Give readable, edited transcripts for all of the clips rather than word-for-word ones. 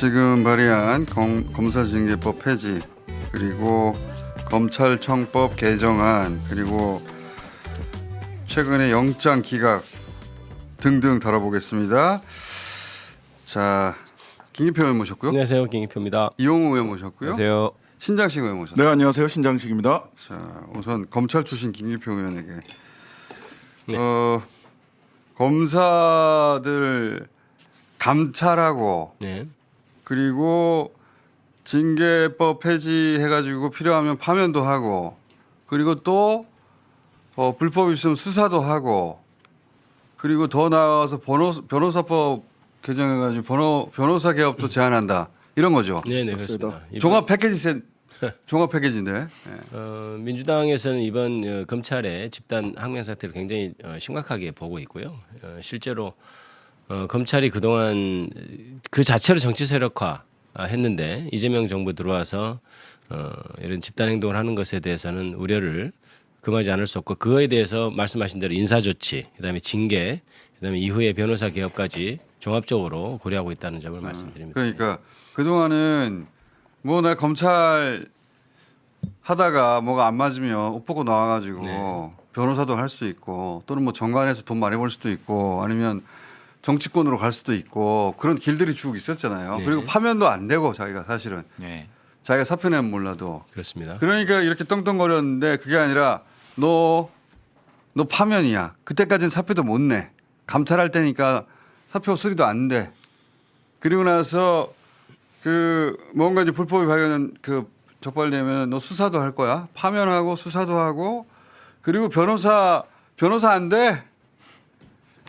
지금 발의한 검사징계법 폐지 그리고 검찰청법 개정안 그리고 최근에 영장 기각 등등 다뤄보겠습니다. 자, 김기표 의원 모셨고요. 안녕하세요, 김기표입니다. 이용우 의원 모셨고요. 안녕하세요. 신장식 의원 모셨습니다. 네, 안녕하세요. 신장식입니다. 자, 우선 검찰 출신 김기표 의원에게 네. 검사들 감찰하고 네. 그리고 징계법 폐지해가지고 필요하면 파면도 하고 그리고 또 불법 있으면 수사도 하고 그리고 더 나아가서 변호사법 개정해가지고 변호사 개업도 제한한다 이런 거죠. 네, 그렇습니다. 종합 패키지인데. 네. 민주당에서는 이번 검찰의 집단 항명 사태를 굉장히 심각하게 보고 있고요. 실제로 검찰이 그동안 그 자체로 정치 세력화 했는데 이재명 정부 들어와서 이런 집단 행동을 하는 것에 대해서는 우려를 금하지 않을 수 없고 그거에 대해서 말씀하신 대로 인사조치, 그다음에 징계, 그다음에 이후에 변호사 개업까지 종합적으로 고려하고 있다는 점을 말씀드립니다. 그러니까 그동안은 뭐 나 검찰 하다가 뭐가 안 맞으면 옷 벗고 나와가지고 네. 변호사도 할 수 있고 또는 뭐 정관에서 돈 많이 벌 수도 있고 아니면 정치권으로 갈 수도 있고 그런 길들이 쭉 있었잖아요. 네. 그리고 파면도 안 되고 자기가 사실은 네. 자기가 사표 내면 몰라도 그렇습니다. 그러니까 이렇게 떵떵거렸는데 그게 아니라 너 파면이야. 그때까지는 사표도 못 내. 감찰할 때니까 사표 수리도 안 돼. 그리고 나서 그 뭔가 이제 불법이 발견은 그 적발되면 너 수사도 할 거야. 파면하고 수사도 하고 그리고 변호사 안 돼.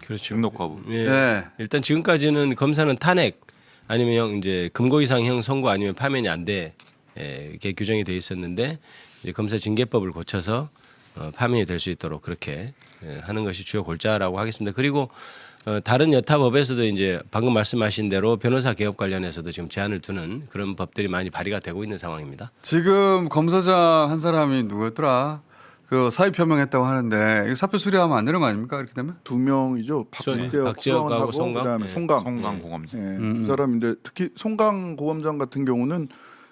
그렇죠. 등록 거부. 예. 네. 일단 지금까지는 검사는 탄핵 아니면 이제 금고 이상형 선고 아니면 파면이 안 돼. 이렇게 규정이 돼 있었는데 이제 검사 징계법을 고쳐서 파면이 될 수 있도록 그렇게 하는 것이 주요 골자라고 하겠습니다. 그리고 다른 여타 법에서도 이제 방금 말씀하신 대로 변호사 개업 관련해서도 지금 제한을 두는 그런 법들이 많이 발의가 되고 있는 상황입니다. 지금 검사장 한 사람이 누구였더라? 그 사의 표명했다고 하는데 이거 사표 수리하면 안 되는 거 아닙니까? 이렇게 되면? 두 명이죠. 박재혁하고 송강. 그다음에 네. 송강. 송강 고검장. 두 사람인데 특히 송강 고검장 같은 경우는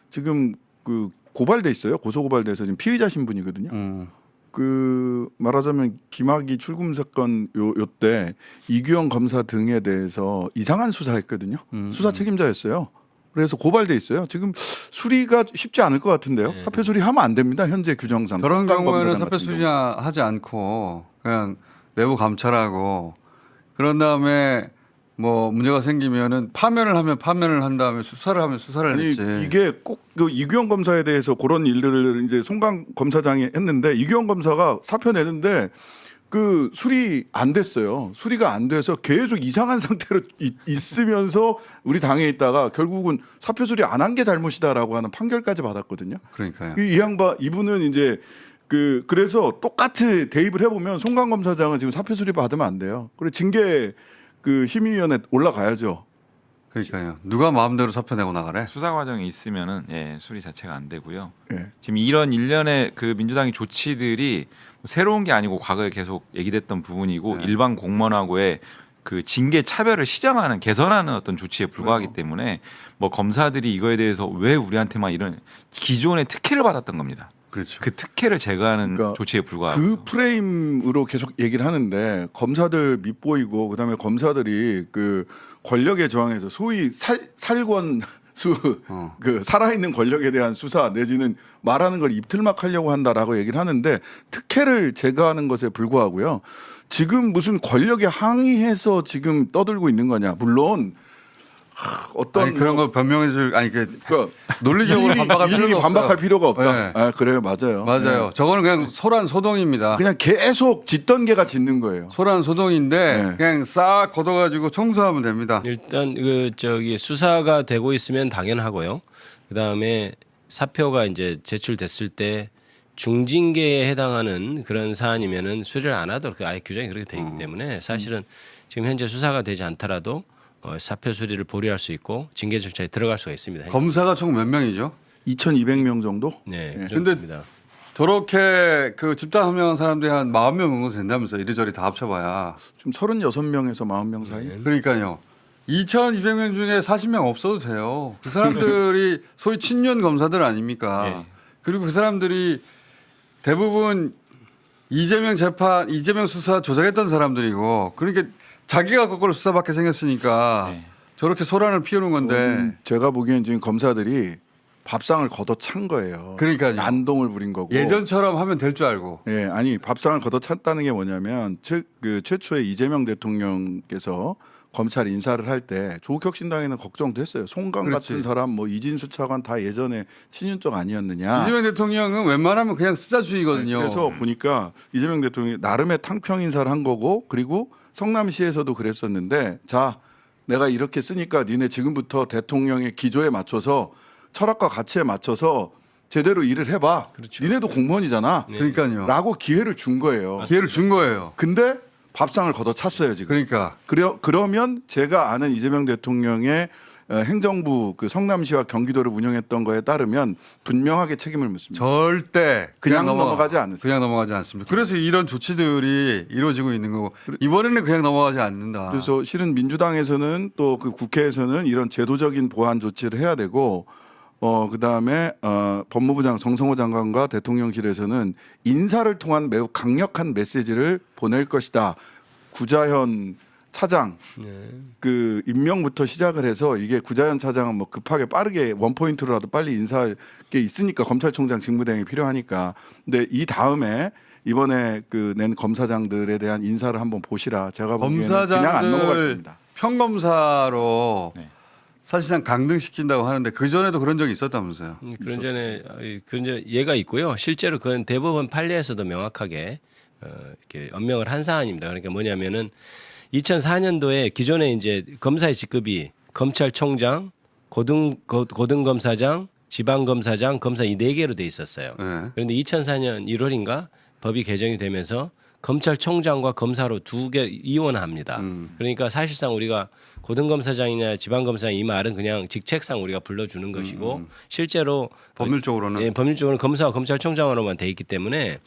지금 그 고발돼 있어요. 고소 고발돼서 지금 피의자 신분이거든요. 그 말하자면 김학의 출금 사건 요때 이규영 검사 등에 대해서 이상한 수사했거든요. 수사 책임자였어요. 그래서 고발돼 있어요. 지금 수리가 쉽지 않을 것 같은데요. 네. 사표 수리하면 안 됩니다. 현재 규정상. 저런 송강 경우에는 검사장 사표 같은 경우. 수리하지 않고 그냥 내부 감찰하고 그런 다음에 뭐 문제가 생기면은 파면을 한 다음에 수사를 하면 수사를 아니, 했지. 이게 꼭 그 이규영 검사에 대해서 그런 일들을 이제 송강 검사장이 했는데 이규영 검사가 사표 내는데 그 수리 안 됐어요. 수리가 안 돼서 계속 이상한 상태로 있으면서 우리 당에 있다가 결국은 사표 수리 안 한 게 잘못이다라고 하는 판결까지 받았거든요. 그러니까요. 이 양반 이분은 이제 그래서 똑같이 대입을 해보면 송강 검사장은 지금 사표 수리 받으면 안 돼요. 그래 징계 그 심의위원회 올라가야죠. 그러니까요. 누가 마음대로 사표 내고 나가래? 수사 과정이 있으면은 수리 자체가 안 되고요. 예. 지금 이런 일련의 그 민주당의 조치들이 새로운 게 아니고 과거에 계속 얘기됐던 부분이고 일반 공무원하고의 그 징계 차별을 시정하는 개선하는 어떤 조치에 불과하기 때문에 뭐 검사들이 이거에 대해서 왜 우리한테만 이런 기존의 특혜를 받았던 겁니다. 그렇죠. 그 특혜를 제거하는 그러니까 조치에 불과하고 그 프레임으로 계속 얘기를 하는데 검사들 밉보이고 그다음에 검사들이 그 권력에 저항해서 소위 살권 그 살아있는 권력에 대한 수사 내지는 말하는 걸 입틀막 하려고 한다라고 얘기를 하는데 특혜를 제거하는 것에 불과하고요. 지금 무슨 권력에 항의해서 지금 떠들고 있는 거냐? 물론 어떤 아니 그런 거 변명해줄 아니 그러니까 논리적으로 반박할 일일이 필요가 반박할 없어요. 필요가 없다. 네. 아, 그래요, 맞아요. 맞아요. 저거는 그냥 소란소동입니다. 그냥 계속 짓던 개가 짖는 거예요. 소란소동인데 네. 그냥 싹 걷어가지고 청소하면 됩니다. 일단 수사가 되고 있으면 당연하고요. 그다음에 사표가 이제 제출됐을 때 중징계에 해당하는 그런 사안이면은 수리를 안 하도록 아예 규정이 그렇게 되어 있기 때문에 사실은 지금 현재 수사가 되지 않더라도 사표 수리를 보류할 수 있고 징계 절차에 들어갈 수가 있습니다. 검사가 총 몇 명이죠? 2,200명 정도? 네, 그 근데 정도입니다. 저렇게 그 집단 함명한 사람들이 한 40명 정도 된다면서 이리저리 다 합쳐봐야. 지금 36명에서 40명 사이. 그러니까요. 2,200명 중에 40명 없어도 돼요. 그 사람들이 소위 친윤 검사들 아닙니까? 예. 그리고 그 사람들이 대부분 이재명 재판, 이재명 수사 조작했던 사람들이고, 그러니까 자기가 거꾸로 수사받게 생겼으니까 예. 저렇게 소란을 피우는 건데. 제가 보기엔 지금 검사들이 밥상을 걷어찬 거예요. 그러니까요. 난동을 부린 거고. 예전처럼 하면 될 줄 알고. 예, 아니 밥상을 걷어찼다는 게 뭐냐면 최초에 이재명 대통령께서 검찰 인사를 할 때 조국혁신당에는 걱정도 했어요. 송강 그렇지. 같은 사람, 뭐 이진수 차관 다 예전에 친윤 쪽 아니었느냐. 이재명 대통령은 웬만하면 그냥 쓰자주의거든요. 그래서 보니까 이재명 대통령이 나름의 탕평 인사를 한 거고, 그리고 성남시에서도 그랬었는데, 자 내가 이렇게 쓰니까 니네 지금부터 대통령의 기조에 맞춰서 철학과 가치에 맞춰서 제대로 일을 해봐. 니네도 공무원이잖아. 그러니까요. 라고 기회를 준 거예요. 기회를 준 거예요. 근데 밥상을 걷어찼어요 지금. 그러니까. 그러면 제가 아는 이재명 대통령의 행정부 그 성남시와 경기도를 운영했던 거에 따르면 분명하게 책임을 묻습니다. 절대 그냥 넘어가지 않으세요. 그냥 넘어가지 않습니다. 그래서 이런 조치들이 이루어지고 있는 거고 이번에는 그냥 넘어가지 않는다. 그래서 실은 민주당에서는 또 그 국회에서는 이런 제도적인 보완 조치를 해야 되고, 그다음에 법무부장 정성호 장관과 대통령실에서는 인사를 통한 매우 강력한 메시지를 보낼 것이다. 구자현 차장 그 임명부터 시작을 해서, 이게 구자현 차장은 뭐 급하게 빠르게 원포인트로라도 빨리 인사할 게 있으니까 검찰총장 직무대행이 필요하니까. 근데 이 다음에 이번에 그 낸 검사장들에 대한 인사를 한번 보시라. 제가 보기에는 그냥 안 넘어갈 검사장들 겁니다. 평검사로 네. 사실상 강등시킨다고 하는데 그 전에도 그런 적이 있었다면서요. 그런 전에 예가 있고요. 실제로 그건 대법원 판례에서도 명확하게 이렇게 언명을 한 사안입니다. 그러니까 뭐냐면은 2004년도에 기존에 이제 검사의 직급이 검찰총장, 고등검사장, 지방검사장, 검사 이 4개로 돼 있었어요. 네. 그런데 2004년 1월인가 법이 개정이 되면서 검찰총장과 검사로 2개 이원합니다. 그러니까 사실상 우리가 고등검사장이냐 지방검사장 이 말은 그냥 직책상 우리가 불러주는 것이고 실제로 법률적으로는 예, 법률적으로 검사와 검찰총장으로만 돼 있기 때문에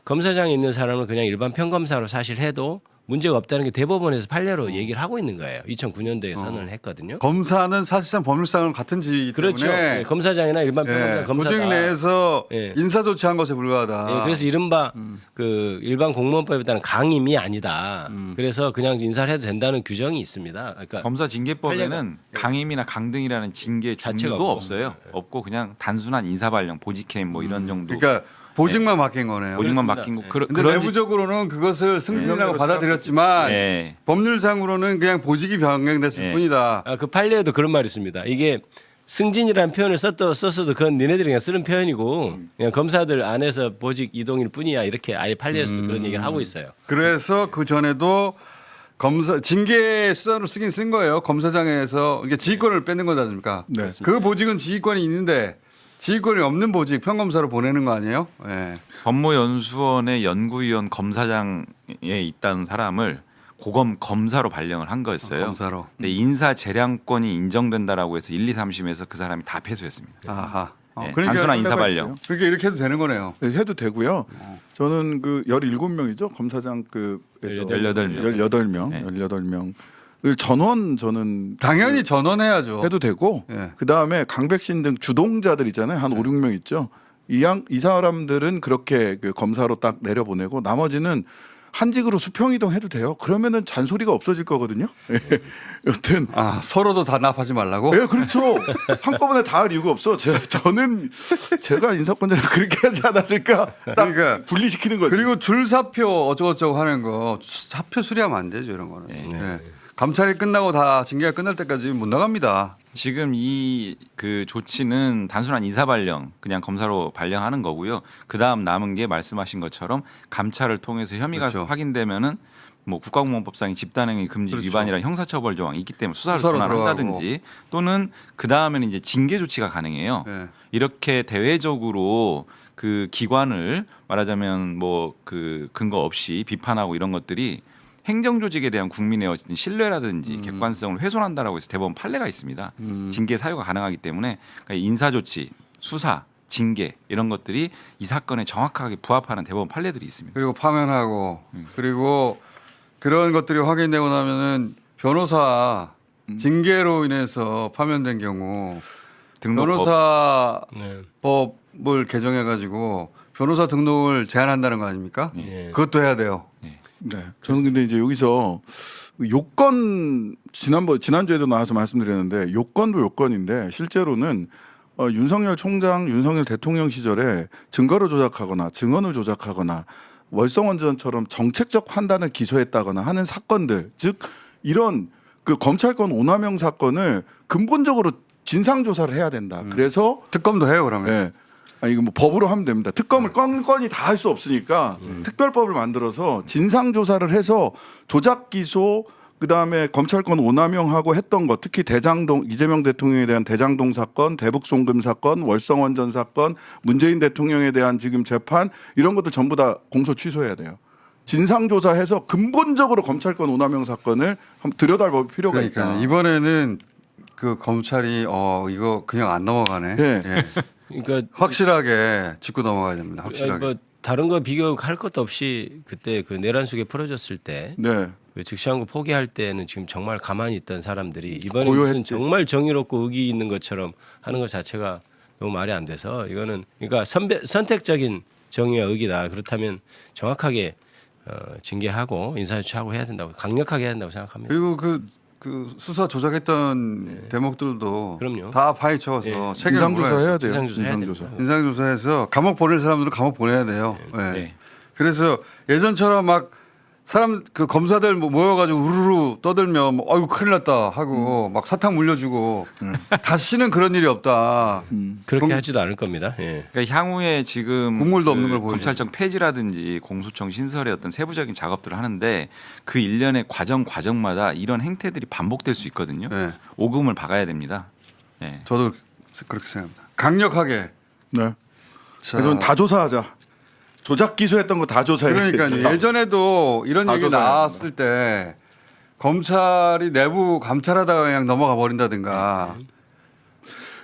검사장에 있는 사람은 그냥 일반 평검사로 사실 해도 문제가 없다는 게 대법원에서 판례로 얘기를 하고 있는 거예요. 2009년도에 선언을 했거든요. 검사는 사실상 법률상으로 같은 지위이기 그렇죠. 때문에 예, 검사장이나 일반 평검사 검사가 조직 내에서 예. 인사 조치한 것에 불과하다. 예, 그래서 이른바 그 일반 공무원법에 따른 강임이 아니다. 그래서 그냥 인사를 해도 된다는 규정이 있습니다. 그러니까 검사 징계법에는 강임이나 강등이라는 징계 자체가 자체도 없고. 없어요. 없고 그냥 단순한 인사 발령, 보직해임 뭐 이런 정도. 그러니까 보직만 바뀐 거네요. 보직만 그렇습니다. 바뀐 거. 예. 근데 그런 내부적으로는 그것을 승진이라고 네. 받아들였지만 예. 법률상으로는 그냥 보직이 변경됐을 예. 뿐이다. 그 판례에도 그런 말이 있습니다. 이게 승진이라는 표현을 썼어도 그건 니네들이 그냥 쓰는 표현이고 그냥 검사들 안에서 보직 이동일 뿐이야 이렇게 아예 판례에서도 그런 얘기를 하고 있어요. 그래서 그 전에도 검사 징계 수단으로 쓰긴 쓴 거예요. 검사장에서 이게 지휘권을 뺏는 거지 않습니까? 네. 그 보직은 지휘권이 있는데 지휘권이 없는 보직 평검사로 보내는 거 아니에요? 예. 법무연수원의 연구위원 검사장에 있다는 사람을 고검 검사로 발령을 한 거였어요. 검사로. 근데 인사 재량권이 인정된다라고 해서 1, 2, 3심에서 그 사람이 다 패소했습니다. 아하. 예, 그러니까 단순한 인사 판례가 발령. 있어요. 그러니까 이렇게 해도 되는 거네요. 네, 해도 되고요. 저는 그 17명이죠. 검사장 급에서 18명. 18명. 네. 18명. 전원 저는 당연히 전원해야죠. 해도 되고, 예. 그다음에 강백신 등 주동자들 있잖아요. 한 5, 6명 있죠. 이 사람들은 그렇게 그 검사로 딱 내려보내고 나머지는 한직으로 수평 이동해도 돼요. 그러면은 잔소리가 없어질 거거든요. 여튼 아, 서로도 단합하지 말라고? 예, 그렇죠. 한꺼번에 다 할 이유가 없어. 저는 제가 인사권자를 그렇게 하지 않았을까? 딱 그러니까 분리시키는 거죠. 그리고 줄사표 어쩌고저쩌고 하는 거 사표 수리하면 안 되죠 이런 거는. 예. 감찰이 끝나고 다 징계가 끝날 때까지 못 나갑니다. 지금 이 그 조치는 단순한 인사 발령, 그냥 검사로 발령하는 거고요. 그 다음 남은 게 말씀하신 것처럼 감찰을 통해서 혐의가 그렇죠. 확인되면은 뭐 국가공무원법상의 집단행위 금지 그렇죠. 위반이라 형사처벌 조항이 있기 때문에 수사를 수사로 전환한다든지 또는 그 다음에는 이제 징계 조치가 가능해요. 네. 이렇게 대외적으로 그 기관을 말하자면 뭐 그 근거 없이 비판하고 이런 것들이 행정 조직에 대한 국민의 어떤 신뢰라든지 객관성을 훼손한다라고 해서 대법원 판례가 있습니다. 징계 사유가 가능하기 때문에 그러니까 인사 조치, 수사, 징계 이런 것들이 이 사건에 정확하게 부합하는 대법원 판례들이 있습니다. 그리고 파면하고 그리고 그런 것들이 확인되고 나면은 변호사 징계로 인해서 파면된 경우 등록법. 네. 변호사법을 개정해 가지고 변호사 등록을 제한한다는 거 아닙니까? 예. 그것도 해야 돼요. 네. 저는 근데 이제 여기서 요건 지난주에도 나와서 말씀드렸는데 요건도 요건인데 실제로는 윤석열 총장, 윤석열 대통령 시절에 증거를 조작하거나 증언을 조작하거나 월성원전처럼 정책적 판단을 기소했다거나 하는 사건들, 즉 이런 그 검찰권 오남용 사건을 근본적으로 진상 조사를 해야 된다. 그래서 특검도 해요 그러면. 예. 아니 이거 뭐 법으로 하면 됩니다. 특검을 건건이 다 할 수 없으니까 특별법을 만들어서 진상 조사를 해서 조작 기소 그다음에 검찰권 오남용하고 했던 것 특히 대장동 이재명 대통령에 대한 대장동 사건, 대북 송금 사건, 월성원전 사건, 문재인 대통령에 대한 지금 재판 이런 것들 전부 다 공소 취소해야 돼요. 진상 조사해서 근본적으로 검찰권 오남용 사건을 한번 들여다볼 필요가 그러니까 있다. 이번에는 그 검찰이 이거 그냥 안 넘어가네. 네. 예. 그러니까 확실하게 짚고 넘어가야 됩니다. 확실하게. 뭐 다른 거 비교할 것도 없이 그때 그 내란 속에 풀어졌을 때 네. 그 즉시항구 포기할 때는 지금 정말 가만히 있던 사람들이 이번에 고요했지. 무슨 정말 정의롭고 의기 있는 것처럼 하는 것 자체가 너무 말이 안 돼서 이거는 그러니까 선택적인 정의와 의기다. 그렇다면 정확하게 징계하고 인사조치하고 해야 된다고 강력하게 해야 된다고 생각합니다. 그리고 그 수사 조작했던 대목들도 그럼요. 다 파헤쳐서 예. 책임을 진상 물어야 조사해야 돼요. 진상조사 해야 진상 조사. 됩니다. 인상조사해서 감옥 보낼 사람들은 감옥 보내야 돼요. 예. 네. 그래서 예전처럼 막 사람 그 검사들 뭐 모여가지고 우르르 떠들면 뭐 아이고 큰일 났다 하고 막 사탕 물려주고 다시는 그런 일이 없다. 그렇게 하지도 않을 겁니다. 예. 그러니까 향후에 지금 국물도 없는 걸 보여줘요. 검찰청 폐지라든지 공소청 신설의 어떤 세부적인 작업들을 하는데 그 일련의 과정마다 이런 행태들이 반복될 수 있거든요. 네. 오금을 박아야 됩니다. 네. 저도 그렇게 생각합니다. 강력하게. 네. 자, 그래서 다 조사하자. 조작 기소했던 거 다 조사해야 그러니까요. 예전에도 이런 다 얘기 조사해야 나왔을 때 검찰이 내부 감찰하다가 그냥 넘어가 버린다든가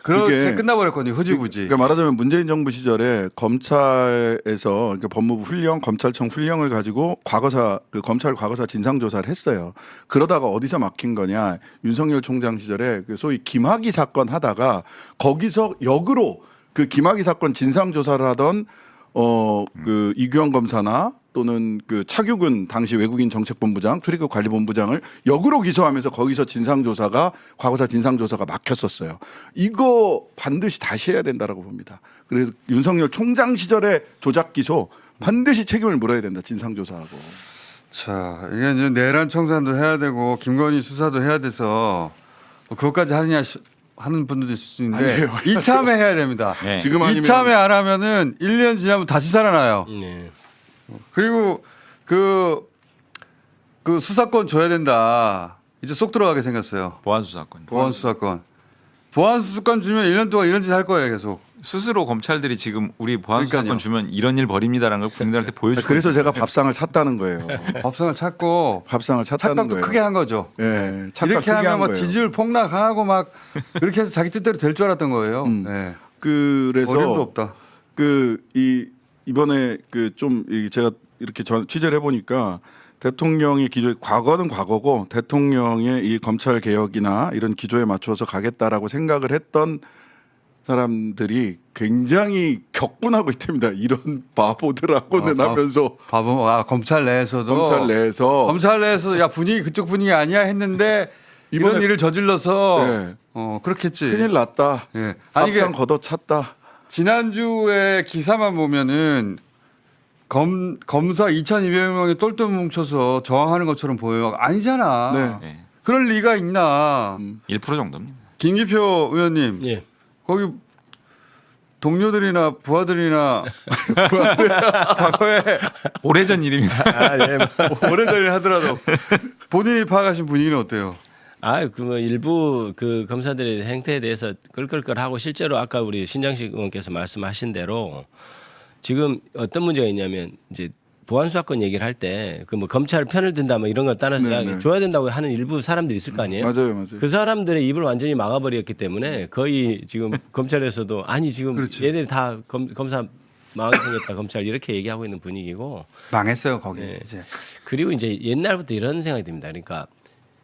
그렇게 이게 끝나버렸거든요. 흐지부지. 그러니까 말하자면 문재인 정부 시절에 검찰에서 그러니까 법무부 훈령, 검찰청 훈령을 가지고 검찰 과거사 진상 조사를 했어요. 그러다가 어디서 막힌 거냐? 윤석열 총장 시절에 그 소위 김학의 사건 하다가 거기서 역으로 그 김학의 사건 진상 조사를 하던 그 이규영 검사나 또는 그 차규근 당시 외국인 정책본부장, 출입국 관리본부장을 역으로 기소하면서 거기서 과거사 진상조사가 막혔었어요. 이거 반드시 다시 해야 된다라고 봅니다. 그래서 윤석열 총장 시절의 조작 기소 반드시 책임을 물어야 된다. 진상조사하고. 자, 이게 이제 내란 청산도 해야 되고 김건희 수사도 해야 돼서 뭐 그것까지 하는 분들도 있을 수 있는데 아니에요. 이참에 해야 됩니다. 네. 지금 아니면 이참에 안 하면은 1년 지나면 다시 살아나요. 네. 그리고 그 수사권 줘야 된다. 이제 쏙 들어가게 생겼어요. 보안수사권. 보안 수사권. 보안 수사권 주면 1년 동안 이런 짓 할 거예요, 계속. 스스로 검찰들이 지금 우리 보안수사권 그러니까요. 주면 이런 일 벌입니다라는 걸 국민들한테 보여주고 그래서 제가 밥상을 찼다는 거예요. 법상을 찾고 밥상을 찼다는 착각도 거예요. 크게 한 거죠. 예, 착각 이렇게 크게 한 하면 막 거예요. 지지율 폭락하고 막 그렇게 해서 자기 뜻대로 될 줄 알았던 거예요. 네. 그래서 어림도 없다. 이번에 제가 이렇게 취재를 해보니까 대통령이 기조 과거는 과거고 대통령의 이 검찰 개혁이나 이런 기조에 맞춰서 가겠다라고 생각을 했던 사람들이 굉장히 격분하고 있답니다. 이런 바보들하고는 하면서 검찰 내에서도 검찰 내에서 야 분위기 그쪽 분위기 아니야 했는데 이런 이번에- 일을 저질러서 네. 그렇겠지. 큰일 났다. 예. 아니 이게 밥상 걷어찼다. 지난주에 기사만 보면은 검사 2,200명이 똘똘 뭉쳐서 저항하는 것처럼 보여요. 아니잖아. 네. 네. 그럴 리가 있나. 1% 정도입니다. 김기표 의원님 예. 거기 동료들이나 부하들이나 과거에 오래전 일입니다. 오래전에 하더라도 본인이 파악하신 분위기는 어때요? 뭐 일부 그 검사들의 행태에 대해서 끌끌끌하고 실제로 아까 우리 신장식 의원께서 말씀하신 대로 지금 어떤 문제가 있냐면 이제 보안 수사권 얘기를 할 때 그 뭐 검찰 편을 든다 뭐 이런 거 따라서 네. 줘야 된다고 하는 일부 사람들이 있을 거 아니에요. 맞아요. 그 사람들의 입을 완전히 막아버렸기 때문에 거의 지금 검찰에서도 아니 지금 그렇지. 얘들이 다 검사 망하게 생겼다 검찰 이렇게 얘기하고 있는 분위기고 망했어요 거기 네. 이제. 그리고 이제 옛날부터 이런 생각이 듭니다. 그러니까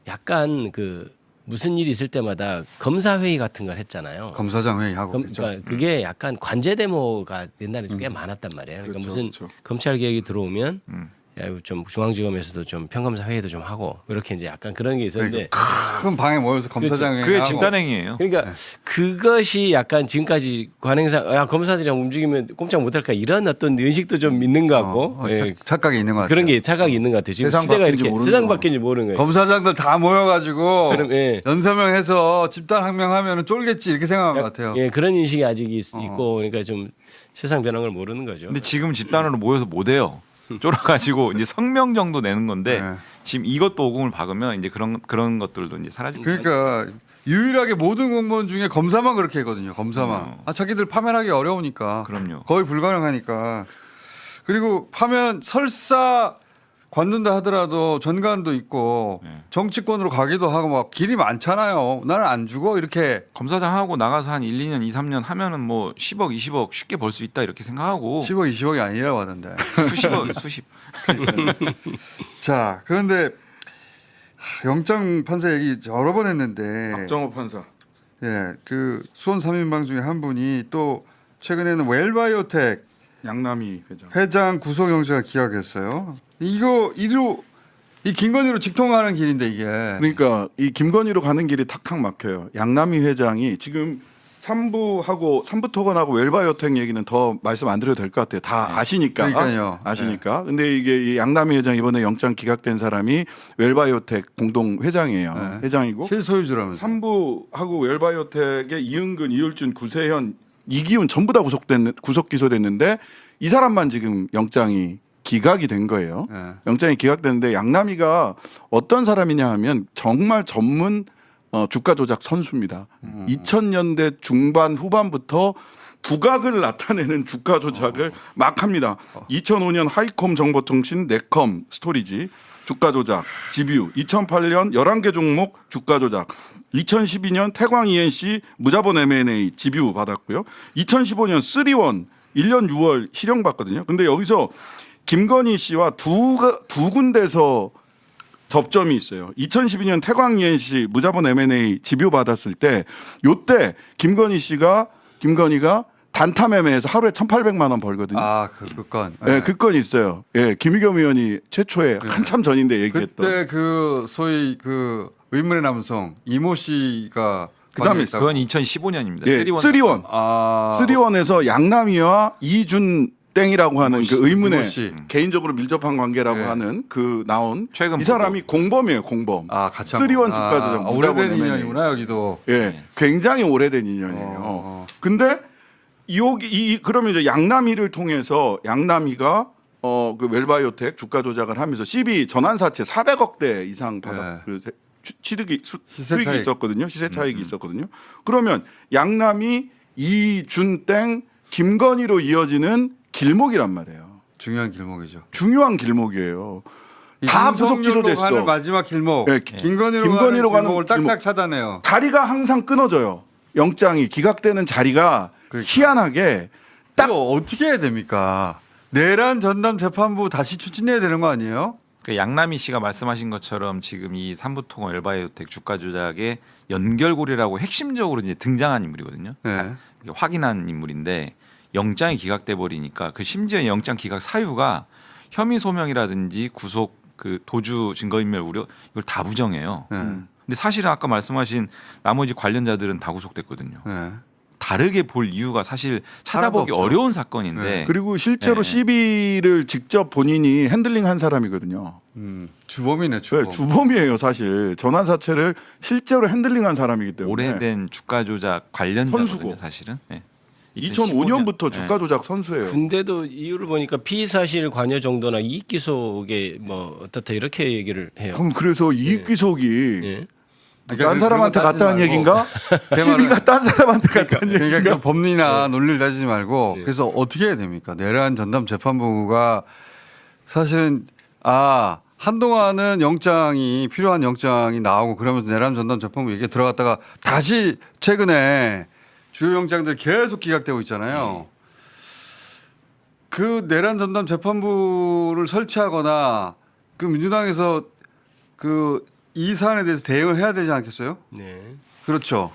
약간 그 무슨 일이 있을 때마다 검사 회의 같은 걸 했잖아요. 검사장 회의하고 그러니까 그게 약간 관제 데모가 옛날에 꽤 많았단 말이에요. 그러니까 그렇죠, 무슨 그렇죠. 검찰 개혁이 들어오면 야, 이거 좀 중앙지검에서도 좀 평검사 회의도 좀 하고 이렇게 이제 약간 그런 게 있었는데 큰 방에 모여서 검사장 그렇죠. 그게 회의하고 집단행위예요. 그러니까 그것이 약간 지금까지 관행상 야 검사들이랑 움직이면 꼼짝 못할까 이런 어떤 의식도 좀 있는 것 같고 예. 착각이 있는 것 같아요. 그런 게 착각이 있는 것 같아요. 지금 세상 시대가 바뀐지 이렇게 모르는 세상 거. 바뀐지 모르는 거예요. 검사장들 다 모여가지고 그럼, 예. 연서명해서 집단 항명하면 쫄겠지 이렇게 생각한 것 같아요. 예, 그런 인식이 아직 있고 그러니까 좀 세상 변한 걸 모르는 거죠. 근데 지금 집단으로 모여서 못 해요. 쫄아가지고 이제 성명 정도 내는 건데 네. 지금 이것도 오금을 박으면 이제 그런 것들도 이제 사라지고. 그러니까 유일하게 모든 공무원 중에 검사만 그렇게 하거든요. 검사만. 자기들 파면하기 어려우니까. 그럼요. 거의 불가능하니까. 그리고 파면 설사 관둔다 하더라도 전관도 있고 네. 정치권으로 가기도 하고 막 길이 많잖아요. 나는 안 죽어 이렇게. 검사장 하고 나가서 한 1, 2년, 2, 3년 하면은 뭐 10억, 20억 쉽게 벌 수 있다 이렇게 생각하고 10억, 20억이 아니라고 하던데. 수십억, 수십. 자, 그런데 영장 판사 얘기 여러 번 했는데 박정호 판사. 예, 그 수원 3인방 중에 한 분이 또 최근에는 웰바이오텍 양남희 회장. 회장 구속영장을 기각했어요. 이거 이 김건희로 직통하는 길인데 이게. 그러니까 이 김건희로 가는 길이 탁탁 막혀요. 양남희 회장이 지금 3부 토건하고 웰바이오텍 얘기는 더 말씀 안 드려도 될 것 같아요. 다 아시니까. 그러니까요. 아시니까. 근데 이게 이 양남희 회장 이번에 영장 기각된 사람이 웰바이오텍 공동 회장이에요. 네. 회장이고 실소유주라면서. 3부하고 웰바이오텍의 이은근, 이율준, 구세현, 이기훈 전부 다 구속 기소됐는데 이 사람만 지금 영장이 기각이 된 거예요. 네. 영장이 기각됐는데 양남희가 어떤 사람이냐 하면 정말 전문 주가 조작 선수입니다. 2000년대 중반 후반부터 부각을 나타내는 주가 조작을 막 합니다. 2005년 하이콤 정보통신 네컴 스토리지 주가 조작 지뷰, 2008년 11개 종목 주가 조작, 2012년 태광 ENC 무자본 M&A 지뷰 받았고요. 2015년 쓰리원 1년 6월 실형 받거든요. 근데 여기서 김건희 씨와 두 군데서 접점이 있어요. 2012년 태광 ENC 무자본 M&A 지뷰 받았을 때 요때 김건희가 단타 매매에서 하루에 1,800만 원 벌거든요. 아, 그 건. 예, 그 건이 있어요. 예, 김의겸 의원이 최초에 한참 전인데 얘기했던. 그때 그 소위 그 의문의 남성 이모 씨가 그다음에 관여했다고. 그건 2015년입니다. 예, 쓰리원. 아, 쓰리원에서 양남희와 이준 땡이라고 하는 그 의문의 이모 씨. 개인적으로 밀접한 관계라고 네. 하는 그 나온 최근 이 사람이 공범이에요, 공범. 아, 같이 한 쓰리원 번. 주가 조작 무자본 오래된 M&A. 인연이구나 여기도. 예, 굉장히 오래된 인연이에요. 근데 그러면 이제 양남희를 통해서 양남희가 그 웰바이오텍 주가 조작을 하면서 CB 전환사채 400억대 이상 받아 그 취득이 수익이 차익. 있었거든요. 시세 차익이 있었거든요. 그러면 양남희, 이준땡, 김건희로 이어지는 길목이란 말이에요. 중요한 길목이죠. 중요한 길목이에요. 다 구속 윤석열로 가는 기소됐어. 마지막 길목. 네, 김건희로 가는 길목을 길목. 딱딱 차단해요. 다리가 항상 끊어져요. 영장이 기각되는 자리가 그러니까. 희한하게 딱 이거 어떻게 해야 됩니까? 내란 전담 재판부 다시 추진해야 되는 거 아니에요? 그 양남희 씨가 말씀하신 것처럼 지금 이 삼부토건 웰바이오텍 주가 조작의 연결고리라고 핵심적으로 이제 등장한 인물이거든요. 네. 이게 확인한 인물인데 영장이 기각돼 버리니까 그 심지어 영장 기각 사유가 혐의 소명이라든지 구속 그 도주 증거인멸 우려 이걸 다 부정해요. 네. 근데 사실은 아까 말씀하신 나머지 관련자들은 다 구속됐거든요. 네. 다르게 볼 이유가 사실 찾아보기 하나도 없죠. 어려운 사건인데 네. 그리고 실제로 네. CB를 직접 본인이 핸들링한 사람이거든요. 주범이네 주범. 네, 주범이에요 사실. 전환사채를 실제로 핸들링한 사람이기 때문에. 오래된 주가 조작 관련자거든요. 선수고. 사실은. 네. 2005년부터 네. 주가 조작 선수예요. 근데도 이유를 보니까 피사실 관여 정도나 이익 기속에 뭐 어떻다 이렇게 얘기를 해요. 그럼 그래서 이익 기속이 예. 딴 사람한테 그건 따지지 갔다는 말고. 얘기인가? 제 CB가 말은- 딴 사람한테 갔다는 그러니까 얘기인가? 그 법리나 논리를 따지지 말고 그래서 어떻게 해야 됩니까? 내란 전담 재판부가 사실은 한동안은 영장이 필요한 영장이 나오고 그러면서 내란 전담 재판부 얘기에 들어갔다가 다시 최근에 주요 영장들 계속 기각되고 있잖아요. 그 내란 전담 재판부를 설치하거나 그 민주당에서 그 이 사안에 대해서 대응을 해야 되지 않겠어요? 네. 그렇죠.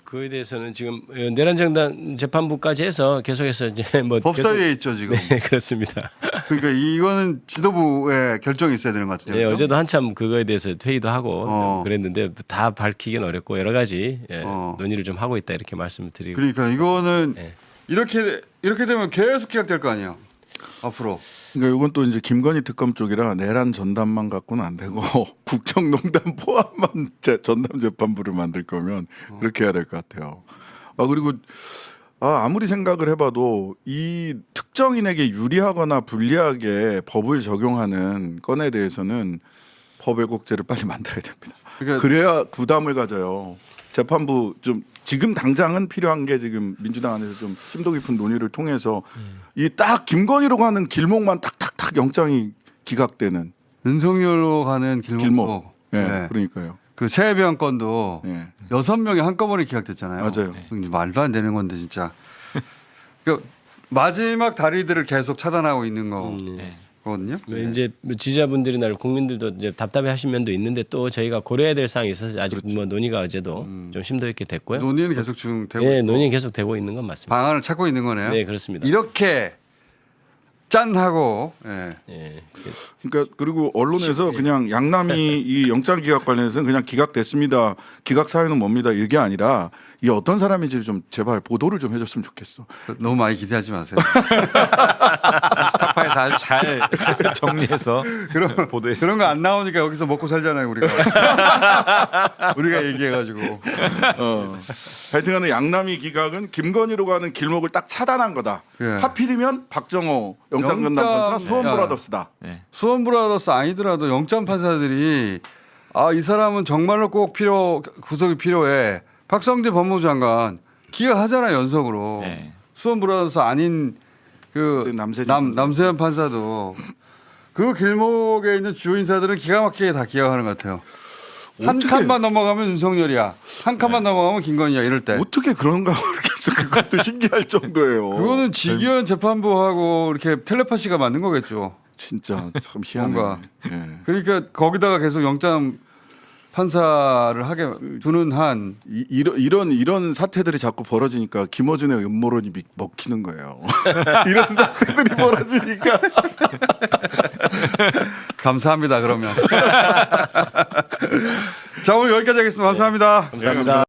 그에 대해서는 지금 내란정당 재판부까지 해서 계속해서 이제 뭐 법사위에 있죠 지금. 네, 그렇습니다. 그러니까 이거는 지도부의 결정이 있어야 되는 것 같은데요. 네, 그렇죠? 어제도 한참 그거에 대해서 회의도 하고 어. 좀 그랬는데 다 밝히기는 어렵고 여러 가지 어. 논의를 좀 하고 있다 이렇게 말씀을 드리고. 그러니까 이거는 네. 이렇게 되면 계속 기각될 거 아니에요. 앞으로. 그러니까 이건 또 이제 김건희 특검 쪽이라 내란 전담만 갖고는 안 되고 국정농단 포함한 전담 재판부를 만들 거면 그렇게 해야 될 것 같아요. 그리고 아무리 생각을 해봐도 이 특정인에게 유리하거나 불리하게 법을 적용하는 건에 대해서는 법 왜곡죄를 빨리 만들어야 됩니다. 그러니까 그래야 부담을 가져요. 재판부 좀 지금 당장은 필요한 게 지금 민주당 안에서 좀 심도 깊은 논의를 통해서 이 딱 김건희로 가는 길목만 탁탁탁 영장이 기각되는 윤석열로 가는 길목. 길목. 예, 네. 그러니까요. 그 최혜병 건도 예. 6명이 한꺼번에 기각됐잖아요. 맞아요. 말도 안 되는 건데 진짜. 그 마지막 다리들을 계속 차단하고 있는 거거든요. 뭐 이제 지지자분들이나 국민들도 이제 답답해하신 면도 있는데 또 저희가 고려해야 될 사항이 있어서 아직 뭐 논의가 어제도 좀 심도 있게 됐고요. 논의는 계속 진행되고 네, 있고 논의 계속 되고 있는 건 맞습니다. 방안을 찾고 있는 거네요. 네, 그렇습니다. 이렇게 짠하고 예. 예. 그러니까 그리고 언론에서 그냥 양남이 이 영장 기각 관련해서는 그냥 기각됐습니다. 기각 사유는 뭡니다. 이게 아니라 이 어떤 사람인지 좀 제발 보도를 좀 해줬으면 좋겠어. 너무 많이 기대하지 마세요. 스타파에서 아주 잘 정리해서 보도했습니다. 그런 거 안 나오니까 여기서 먹고 살잖아요 우리가. 우리가 얘기해가지고. 하여튼간에 양남이 기각은 김건희로 가는 길목을 딱 차단한 거다. 예. 하필이면 박정호 영장 영장- 전담판사 수원 야. 브라더스다. 네. 수원 브라더스 아니더라도 영장 판사들이 이 사람은 정말로 꼭 구속이 필요해. 박성재 법무부 장관 기각하잖아요 연속으로. 네. 수원 브라더스 아닌 그 남세현 판사도 그 길목에 있는 주요 인사들은 기가 막히게 다 기각하는 것 같아요. 한 어떻게- 칸만 넘어가면 윤석열이야. 한 칸만 넘어가면 김건희야. 이럴 때. 어떻게 그런가 모르겠어. 그것도 신기할 정도예요. 그거는 지기현 재판부하고 이렇게 텔레파시가 맞는 거겠죠. 진짜 참 희한해. 뭔가. 예. 그러니까 거기다가 계속 영장 판사를 하게 두는 한 이런 사태들이 자꾸 벌어지니까 김어준의 음모론이 먹히는 거예요. 이런 사태들이 벌어지니까 감사합니다. 그러면 자 오늘 여기까지 하겠습니다. 감사합니다. 감사합니다.